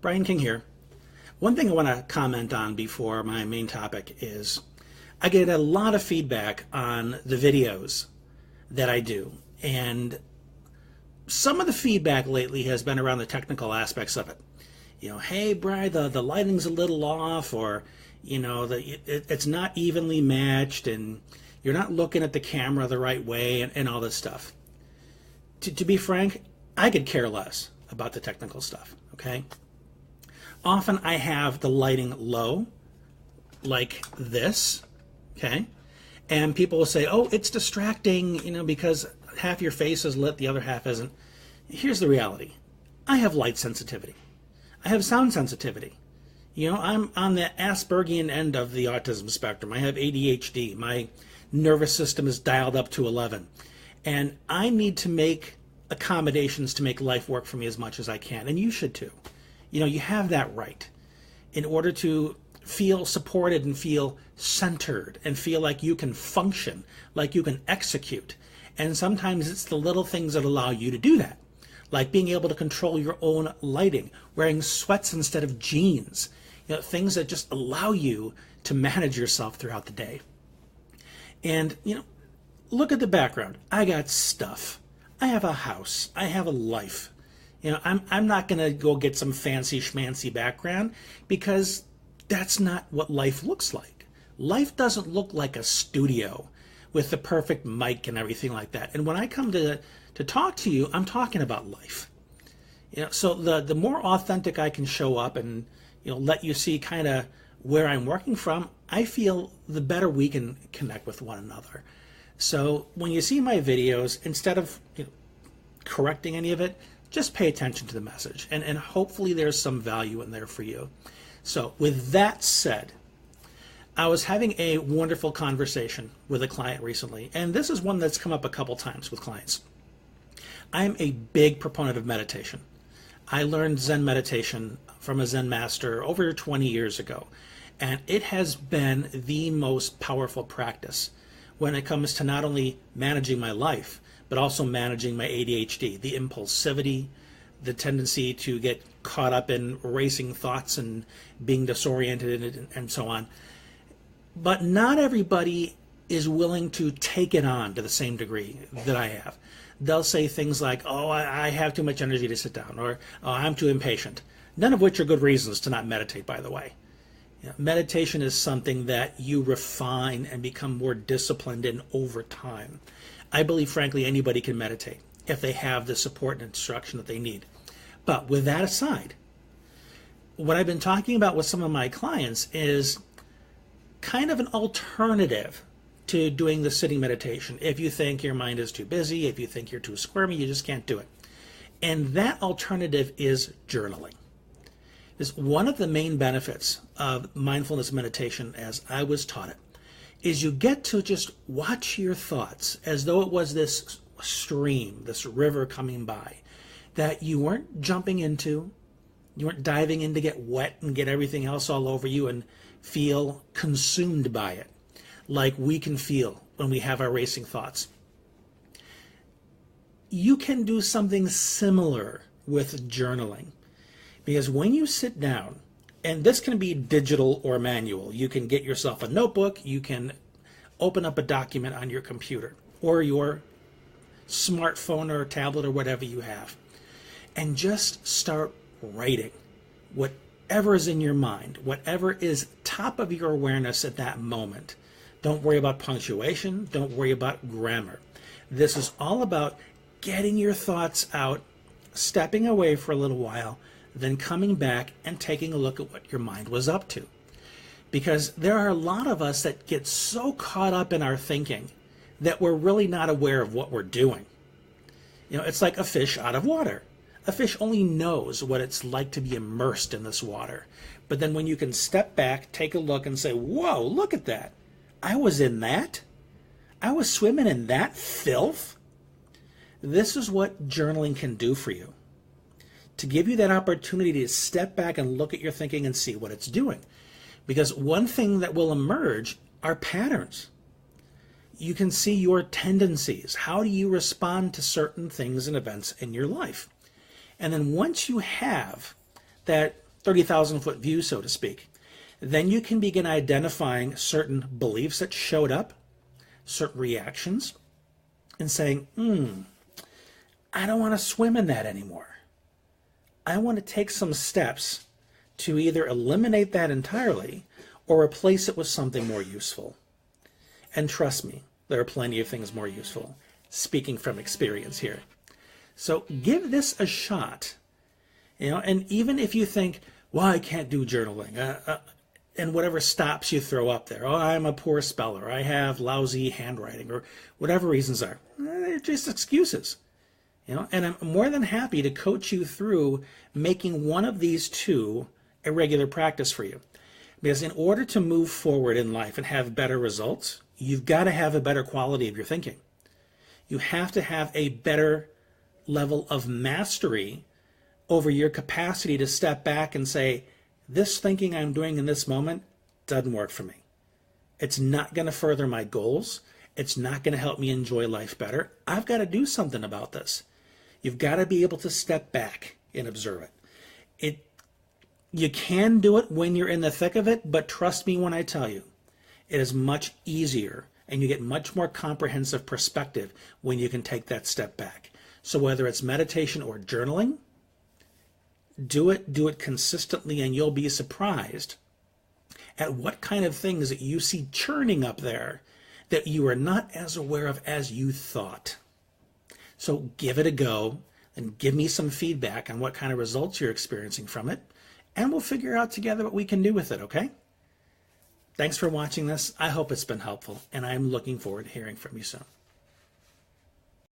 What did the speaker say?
Brian King here. One thing I want to comment on before my main topic is I get a lot of feedback on the videos that I do, and some of the feedback lately has been around the technical aspects of it. Hey Brian, the lighting's a little off, or it's not evenly matched, and you're not looking at the camera the right way, and all this stuff. To be frank, I could care less about the technical stuff, okay? Often I have the lighting low, like this, okay? And people will say, oh, it's distracting, because half your face is lit, the other half isn't. Here's the reality. I have light sensitivity. I have sound sensitivity. I'm on the Aspergian end of the autism spectrum. I have ADHD. My nervous system is dialed up to 11. And I need to make accommodations to make life work for me as much as I can. And you should too. You have that right in order to feel supported and feel centered and feel like you can function, like you can execute. And sometimes it's the little things that allow you to do that, like being able to control your own lighting, wearing sweats instead of jeans, things that just allow you to manage yourself throughout the day. And, look at the background. I got stuff. I have a house. I have a life. I'm not going to go get some fancy schmancy background because that's not what life looks like. Life doesn't look like a studio with the perfect mic and everything like that. And when I come to talk to you, I'm talking about life. So the more authentic I can show up and let you see kind of where I'm working from, I feel the better we can connect with one another. So when you see my videos, instead of correcting any of it, just pay attention to the message, and hopefully there's some value in there for you. So with that said, I was having a wonderful conversation with a client recently, and this is one that's come up a couple times with clients. I am a big proponent of meditation. I learned Zen meditation from a Zen master over 20 years ago, and it has been the most powerful practice when it comes to not only managing my life, but also managing my ADHD, the impulsivity, the tendency to get caught up in racing thoughts and being disoriented and so on. But not everybody is willing to take it on to the same degree that I have. They'll say things like, oh, I have too much energy to sit down, or oh, I'm too impatient. None of which are good reasons to not meditate, by the way. Meditation is something that you refine and become more disciplined in over time. I believe, frankly, anybody can meditate if they have the support and instruction that they need. But with that aside, what I've been talking about with some of my clients is kind of an alternative to doing the sitting meditation. If you think your mind is too busy, if you think you're too squirmy, you just can't do it. And that alternative is journaling. Is one of the main benefits of mindfulness meditation, as I was taught it, is you get to just watch your thoughts as though it was this stream, this river coming by, that you weren't jumping into, you weren't diving in to get wet and get everything else all over you and feel consumed by it, like we can feel when we have our racing thoughts. You can do something similar with journaling, because when you sit down, and this can be digital or manual. You can get yourself a notebook. You can open up a document on your computer or your smartphone or tablet or whatever you have, and just start writing whatever is in your mind, whatever is top of your awareness at that moment. Don't worry about punctuation. Don't worry about grammar. This is all about getting your thoughts out, stepping away for a little while, then coming back and taking a look at what your mind was up to. Because there are a lot of us that get so caught up in our thinking that we're really not aware of what we're doing. It's like a fish out of water. A fish only knows what it's like to be immersed in this water. But then when you can step back, take a look and say, whoa, look at that. I was in that. I was swimming in that filth. This is what journaling can do for you, to give you that opportunity to step back and look at your thinking and see what it's doing. Because one thing that will emerge are patterns. You can see your tendencies. How do you respond to certain things and events in your life? And then once you have that 30,000-foot view, so to speak. Then you can begin identifying certain beliefs that showed up, certain reactions, and saying, I don't want to swim in that anymore. I want to take some steps to either eliminate that entirely or replace it with something more useful. And trust me, there are plenty of things more useful, speaking from experience here. So give this a shot. And even if you think, well, I can't do journaling, and whatever stops you throw up there, oh, I'm a poor speller, I have lousy handwriting, or whatever reasons are, they're just excuses. And I'm more than happy to coach you through making one of these two a regular practice for you. Because in order to move forward in life and have better results, you've got to have a better quality of your thinking. You have to have a better level of mastery over your capacity to step back and say, this thinking I'm doing in this moment doesn't work for me. It's not going to further my goals. It's not going to help me enjoy life better. I've got to do something about this. You've got to be able to step back and observe it. You can do it when you're in the thick of it, but trust me when I tell you, it is much easier and you get much more comprehensive perspective when you can take that step back. So whether it's meditation or journaling, do it consistently, and you'll be surprised at what kind of things that you see churning up there that you are not as aware of as you thought. So give it a go and give me some feedback on what kind of results you're experiencing from it, and we'll figure out together what we can do with it, okay? Thanks for watching this. I hope it's been helpful, and I'm looking forward to hearing from you soon.